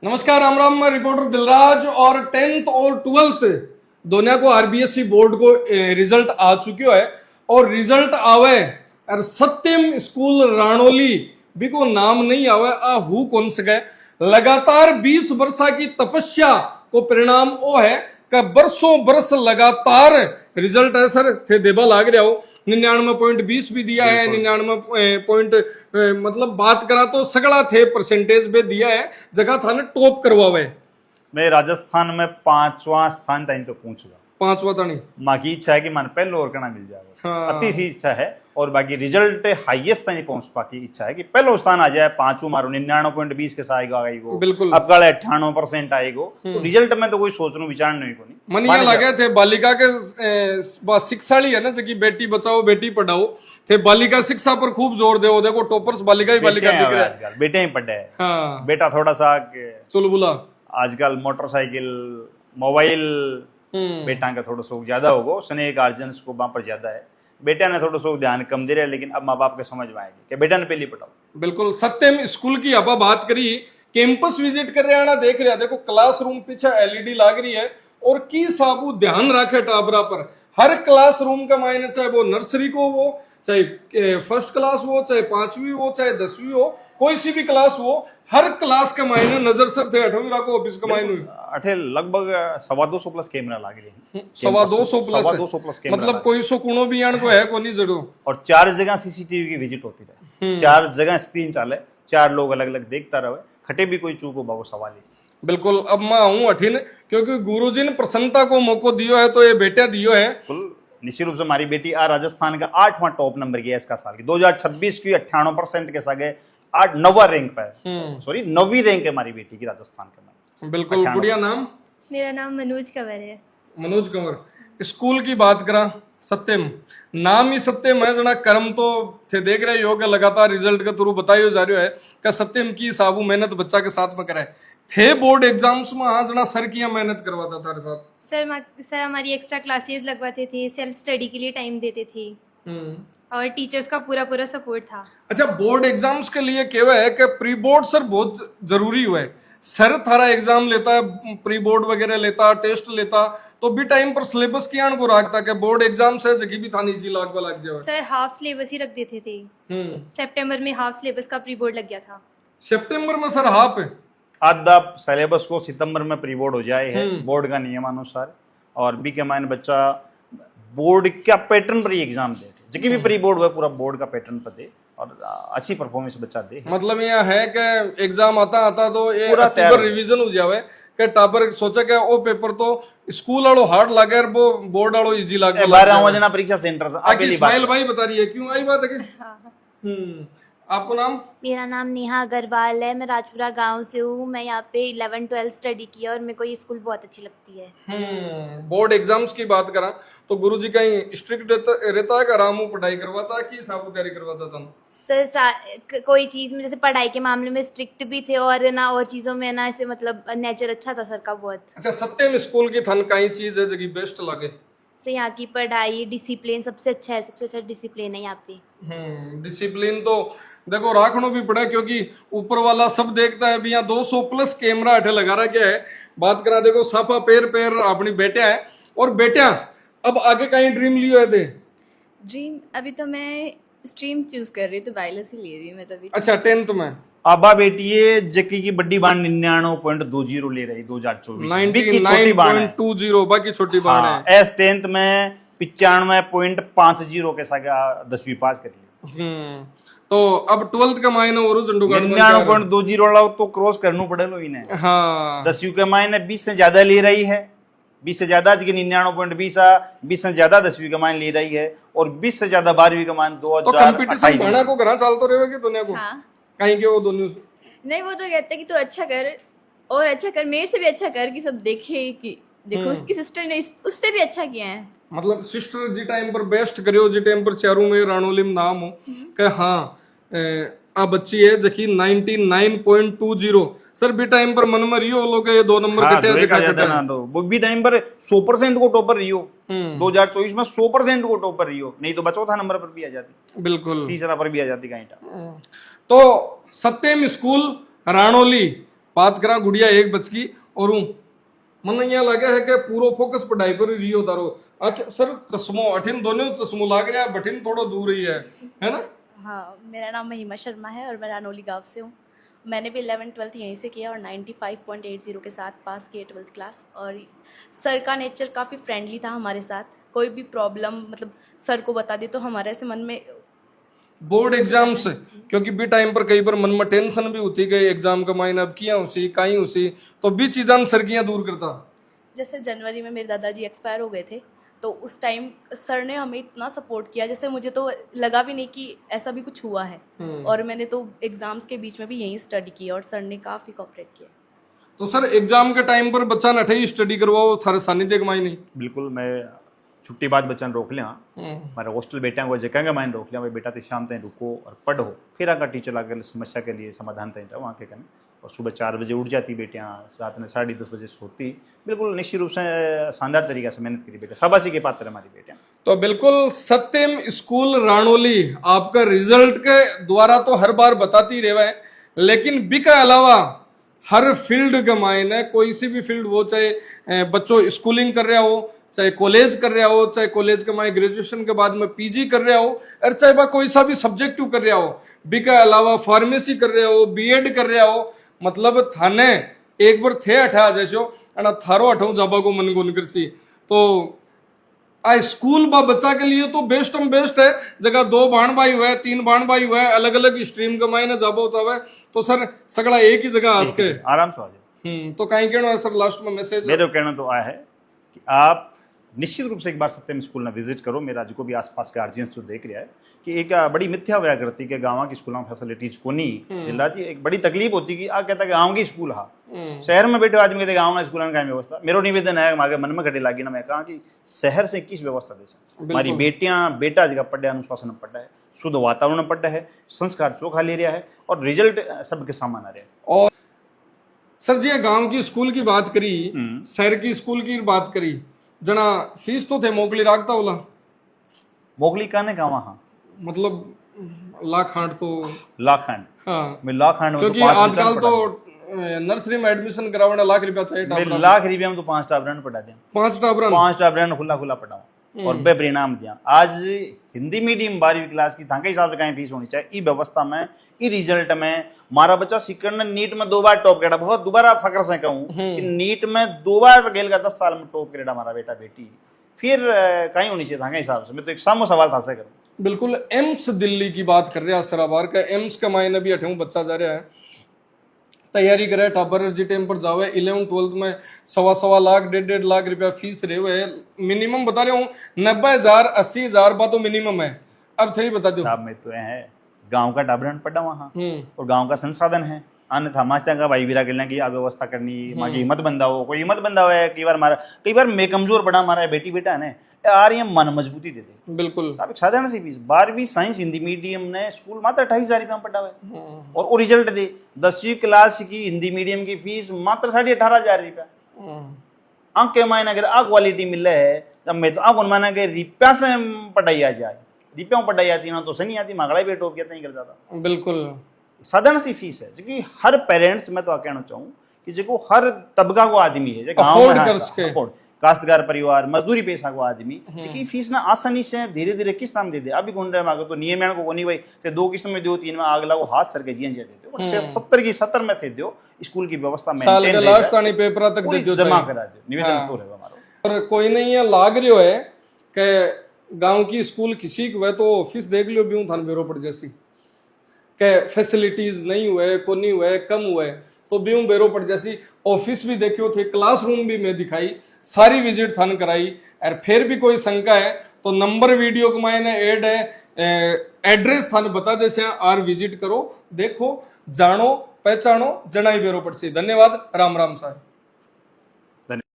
नमस्कार, राम राम। मैं रिपोर्टर दिलराज। और 10th और 12th दोनों को आरबीएसई बोर्ड को रिजल्ट आ चुक्यो है और रिजल्ट आवे और सत्यम स्कूल राणोली भी को नाम नहीं आवे आ हु कौन सके। लगातार 20 वर्षा की तपस्या को परिणाम वो है कि बरसों बरस लगातार रिजल्ट है सर थे देबा लाग रहा हो। 99.20 भी दिया है, 99 पॉइंट मतलब बात करा तो सगड़ा थे परसेंटेज पे दिया है, जगह था ना टॉप करवावे। मैं राजस्थान में 5वां स्थान ताई तो पहुंचूंगा। 5वां तानी माँ की इच्छा है कि मन पहले और करना मिल जाएगा। हाँ। अति सी इच्छा है और बाकी रिजल्ट हाईएस्ट ताई पहुंच पाकी इच्छा है कि पहलो स्थान आ जाए। 5 मारो 99.20 के साथ आएगा बिल्कुल। अब कल 98% आएगा तो रिजल्ट में तो कोई सोचने विचार नहीं को नहीं मन ये लगे थे बालिका के शिक्षा ली है ना, जबकि बेटी बचाओ बेटी पढ़ाओ थे, बालिका शिक्षा पर खूब जोर दे। देखो टॉपर्स बालिका ही बालिका दिख रहा है आजकल बेटे ही पढ़े हैं। हाँ। बेटा थोड़ा सा चुलबुला आजकल मोटरसाइकिल मोबाइल बेटा का थोड़ा शौक ज्यादा होगा, स्नेह गार्जियंस को वहां पर ज्यादा है। बेटा ने थोड़ा शौक ध्यान कम दे रहा है, लेकिन अब माँ बाप के समझ में आएगी कि बेटा ने पहले पढ़ाओ। बिल्कुल। सत्यम स्कूल की अब बात करी, कैंपस विजिट कर रहे ना, देख रहे देखो क्लासरूम पीछे एलईडी लाग रही है और की साबू ध्यान रखे टाबरा पर। हर क्लासरूम का मायने चाहे वो नर्सरी को हो, चाहे फर्स्ट क्लास हो, चाहे 5वीं हो, चाहे 10वीं हो, कोई सी भी क्लास हो, हर क्लास के मायने नजर सर थे 8वीं को ऑफिस के मायने अठे लगभग 250 प्लस कैमरा लाग रही 250 प्लस कैमरा मतलब कोई सो कुणो भी यान को है को नहीं जरूर। और 4 जगह सीसीटीवी की विजिट होती रहे, 4 जगह स्क्रीन चाले, 4 लोग अलग अलग देखता रहे, खटे भी कोई चूको बाबू सवाल ही। बिल्कुल। अब मैं हूँ अठिन क्योंकि गुरुजी ने प्रसन्नता को मौको दियो है तो ये बेटा दियो है। निश्चित रूप से हमारी बेटी आ राजस्थान का 8वां टॉप नंबर गया इसका साल की 2026 की 98% के साथ 9वां रैंक पर, सॉरी 9वीं रैंक है हमारी बेटी की राजस्थान के। बिल्कुल। गुड़िया नाम? मेरा नाम मनोज कंवर है। मनोज कंवर। स्कूल की बात करा, सत्यम नाम ही सत्यम है जना, कर्म तो थे देख रहे हो कि लगातार रिजल्ट के थ्रू बतायो जा रहा है कि सत्यम की साबू मेहनत बच्चा के साथ में करे थे। बोर्ड एग्जाम्स में हाँ जना सर की मेहनत करवाता था साथ। सर हमारी एक्स्ट्रा क्लासेस लगवाते थे, सेल्फ स्टडी के लिए टाइम देते थे और टीचर्स का पूरा पूरा सपोर्ट था। अच्छा, बोर्ड एग्जाम्स के लिए केवा है कि प्री बोर्ड सर बहुत जरूरी हुआ है। सर थारा एग्जाम लेता है, प्री बोर्ड वगैरह लेता, टेस्ट लेता, तो भी टाइम पर सिलेबस की आन को रखता कि बोर्ड एग्जाम से जगह भी थानी जी लाग जाए। सर हाफ सिलेबस ही रख देते थे। सितंबर में हाफ सिलेबस का प्री बोर्ड लग गया था। सितंबर में सर हाफ है, आधा सिलेबस को सितंबर में प्री बोर्ड हो जाए है बोर्ड का नियमानुसार। और बी के मायने बच्चा बोर्ड का पैटर्न पर ही एग्जाम दे, जबकि भी प्री बोर्ड हुआ पूरा बोर्ड का पैटर्न पर दे और अच्छी परफॉर्मेंस बच्चा दे। मतलब यह है कि एग्जाम आता तो ये पूरा अक्टूबर रिवीजन हो जावे कि टापर सोचा कि वो पेपर तो स्कूल वालों हार्ड लागे और वो बोर्ड वालों इजी लागे। 12वां जना परीक्षा सेंटर आगे इस्माइल भाई बता रही है क्यों आई बात है कि आपको नाम? मेरा नाम नेहा अग्रवाल है। मैं राजपुरा गांव से हूँ। मैं यहाँ पे 11-12 स्टडी किया और मेरे को ये स्कूल बहुत अच्छी लगती है। बोर्ड एग्जाम्स की बात करा तो गुरुजी कहीं स्ट्रिक्ट रहता है, रामू पढ़ाई करवाता है कि साबू तैयारी करवाता था? सर कोई चीज़ में जैसे पढ़ाई के मामले में स्ट्रिक्ट भी थे और ना और चीज़ों में ना ऐसे मतलब नेचर अच्छा था सर का बहुत। अच्छा, सत्यम स्कूल की थन कई चीज है जगह बेस्ट लगे? सर यहाँ की पढ़ाई डिसिप्लिन सबसे अच्छा है, सबसे अच्छा डिसिप्लिन है यहाँ पे। डिसिप्लिन तो देखो राखना भी पड़ा क्योंकि ऊपर वाला सब देखता है। भी यहाँ 200 प्लस कैमरा अठे लगा रहा है। बात करा देखो साफा पैर अपनी बेटिया है। और बेटिया अब आगे कहीं ड्रीम लियो है थे? ड्रीम अभी तो मैं स्ट्रीम चूज कर रही हूँ तो बायोलॉजी ले रही हूँ मैं तो अभी। अच्छा, 10th में आबा बेटी जकी की बड्डी बाण 99.20 ले रही 2024 99.20 बाकी छोटी बाण है। एस 10th में 95.50 के साथ 10वीं पास कर ली। तो अब 12th का मायने और 99.20 वाला तो क्रॉस करना पड़ेगा इन्हें। हाँ, 10वीं के मायने 20 से ज्यादा ले रही है, 20 से ज्यादा 99.20 20 से ज्यादा 10वीं का मान ले रही है और 20 से ज्यादा 12वीं का मान 2028 तो कंपटीशन भरना को घरा चालतो रहेगा कि दुनिया को? हाँ। कहीं के वो दोनों नहीं, वो तो कहते हैं कि तू अच्छा कर और अच्छा कर, मेरे से भी अच्छा कर कि सब देखे कि देखो उसकी सिस्टर ने उससे भी अच्छा किया है। मतलब सिस्टर जी टाइम पर बेस्ट करियो, जी टाइम पर चारों में रानोली में नाम हो कि हाँ आ बच्ची है जकी 99.20 सर भी टाइम पर मन में रियो लोग ये 2 नंबर कटे वो भी टाइम पर 100% को टॉपर रियो। 2024 में 100% को टॉपर रियो, नहीं तो चौथा नंबर पर भी आ जाती, बिल्कुल तीसरा पर भी आ जाती कहीं। तो सत्यम स्कूल राणोली बात करा गुड़िया 1 बज की और हूँ मन यहाँ लगे है कि पूरा फोकस पढ़ाई पर ही होता रहो। सर चश्मो अठिन दोनों चश्मो लाग रहा है, बठिन थोड़ा दूर ही है ना? हाँ, मेरा नाम महिमा शर्मा है और मैं रानौली गांव से हूँ। मैंने भी 11th-12th यहीं से किया और 95.80 के साथ पास किया 12th क्लास। और सर का नेचर काफ़ी फ्रेंडली था हमारे साथ, कोई भी प्रॉब्लम मतलब सर को बता दी तो हमारे ऐसे मन में बोर्ड एग्जाम से, क्योंकि भी टाइम पर कई बार मन में टेंशन भी होती गई एग्जाम का मायने अब किया उसी कहीं उसी, तो भी चीज़ां सर कियां दूर करता। जैसे जनवरी में मेरे दादाजी एक्सपायर हो गए थे तो उस टाइम सर ने हमें इतना सपोर्ट किया, जैसे मुझे तो लगा भी नहीं कि ऐसा भी कुछ हुआ है। और मैंने तो एग्जाम्स के बीच में भी यहीं स्टडी की और सर ने काफ़ी कोऑपरेट किया। तो सर एग्जाम के टाइम पर बच्चा न ही स्टडी करवाओ थारे सानिध्य कमाई नहीं? बिल्कुल, मैं छुट्टी बाद बच्चन रोक लिया, हमारे हॉस्टल बेटा को जगह मैंने रोक लिया भाई बेटा तो शाम तक रुको और पढ़ो, फिर अगर टीचर आकर समस्या के लिए समाधान तय वहाँ के करने। और सुबह 4 बजे उठ जाती बेटियाँ, रात में 10:30 बजे सोती। बिल्कुल निश्चित रूप से शानदार तरीके से मेहनत करी बेटा, शाबाशी के पात्र हमारी बेटियाँ। तो बिल्कुल सत्यम स्कूल राणौली आपका रिजल्ट के द्वारा तो हर बार बताती रहे है, लेकिन बी के अलावा हर फील्ड के मायने कोई सी भी फील्ड हो, चाहे बच्चों स्कूलिंग कर रहा हो, चाहे कॉलेज कर रहा हो, चाहे कॉलेज के माए ग्रेजुएशन के बाद में पीजी कर रहा हो, और चाहे बा कोई सा भी सब्जेक्टिव कर रहा हो, बी के अलावा फार्मेसी कर रहा हो, बीएड कर रहा हो, मतलब थाने एक बार थे अठा जैसो अना थारो अठाऊ जाबा को मन गुन करसी। तो आ स्कूल बा बच्चा के लिए तो बेस्ट है। जगह 2 बाण भाई हुआ है, 3 बाण भाई हुआ है, अलग अलग स्ट्रीम का मायने जाबो चाहे तो सर सगड़ा एक ही जगह आस के आराम से आ जाए। तो कहीं कहना है सर लास्ट में मैसेज? मेरा कहना तो आया है कि आप निश्चित रूप से एक बार सत्यम स्कूल ना विजिट करो। मेरा जो भी आसपास गार्जियंस जो देख रहा है कि एक बड़ी मिथ्या व्या करती कि गाँव की स्कूलों में फैसिलिटीज को नहीं जिला जी, एक बड़ी तकलीफ होती कि आ कहता कि गाँव की स्कूल हा शहर में बैठे आदमी कहते गाँव का स्कूल का व्यवस्था। मेरा निवेदन है हमारे मन में घटे लगी ना, मैं कहा कि शहर से किस व्यवस्था दे सकते हमारी बेटियां बेटा जगह पढ़ा है, अनुशासन में पढ़ा है, शुद्ध वातावरण में पढ़ा है, संस्कार चोखा ले रहा है और रिजल्ट सबके सामान आ रहा है। और सर जी गांव की स्कूल की बात करी, शहर की स्कूल की बात करी, जना फीस तो थे मोकली राखता होला मोकली कहने का वहाँ मतलब लाखांड तो लाखांड, हाँ मैं लाखांड में क्योंकि आजकल तो नर्सरी में एडमिशन करावना लाख रुपया चाहिए। लाख रुपया में तो 5 टाबरन पढ़ा दिया, 5 टाबरन 5 टाबरन खुला पढ़ाऊँ और बेपरिणाम दिया। आज हिंदी मीडियम 12वीं क्लास की ताके हिसाब से कहीं फीस होनी चाहिए, ई व्यवस्था में ई रिजल्ट में मारा बच्चा सीकर नीट में 2 बार टॉप करेगा। बहुत दोबारा फकर से कहूँ कि नीट में 2 बार गेल का 10 साल में टॉप करेगा हमारा बेटा बेटी, फिर कहीं होनी चाहिए ताके हिसाब से। मैं तो एक सामो सवाल था से करूँ। बिल्कुल एम्स दिल्ली की बात कर रहे हैं सराबार का, एम्स का मायने भी 8वां बच्चा जा रहा है, तैयारी करे टाबर जी टाइम पर जावे 11th-12th में 1.25 लाख 1.5 लाख रुपया फीस रहे हुए मिनिमम बता रहा हूँ 90,000 80,000 बात तो मिनिमम है। अब थे बता दो साहब में तो है गांव का टाबरन पड़ा वहाँ और गांव का संसाधन है, अन्यथा मास्टर का भाई वीरा कहना की व्यवस्था करनी माँ की हिम्मत बंदा हो, कोई हिम्मत बंदा हो है। कई बार मैं कमजोर पड़ा हमारा बेटी बेटा है ना यार ये मन मजबूती दे दे। बिल्कुल साहब साधारण सी फीस 12वीं साइंस हिंदी मीडियम ने स्कूल मात्र 28,000 रुपया में पढ़ा हुआ है और वो रिजल्ट दे 10वीं क्लास की हिंदी मीडियम की फीस मात्र 18,500 रुपया। अंक के मायने अगर आ क्वालिटी मिल रहा है तब मैं तो आप माना कि रुपया से पढ़ाई आ जाए, रुपया पढ़ाई आती ना तो सही आती मांगड़ा भी टोप कहते नहीं कर जाता। बिल्कुल साधारण सी फीस है क्योंकि हर पेरेंट्स मैं तो कहना चाहूँ कि जो हर तबका को आदमी है काश्तकार परिवार मजदूरी पेशा को आदमी जिसकी फीस ना आसानी से धीरे धीरे किस्त में दे दे। अभी गुंडे मांगो तो नियम को नहीं भाई 2 किस्त में दो 3 में आग लागो हाथ सर के जियन दे दो 70 की 70 में थे दो स्कूल की व्यवस्था साल लास्ट आनी पेपर तक दे दो जमा करा दो निवेदन तो है हमारा। और कोई नहीं है लाग रही है कि गांव की स्कूल किसी को है तो ऑफिस देख लियो भी थान बेरो पड़ जैसी के फैसिलिटीज नहीं हुए को नहीं हुए कम हुए तो भी बेरो पड़ जैसी ऑफिस भी देखियो थे, क्लासरूम भी मैं दिखाई, सारी विजिट थान कराई। और फिर भी कोई शंका है तो नंबर वीडियो को मैंने ऐड है, एड्रेस थान बता दे से आर विजिट करो, देखो जानो पहचानो जनाई बेरो पड़ सी। धन्यवाद, राम राम साहब।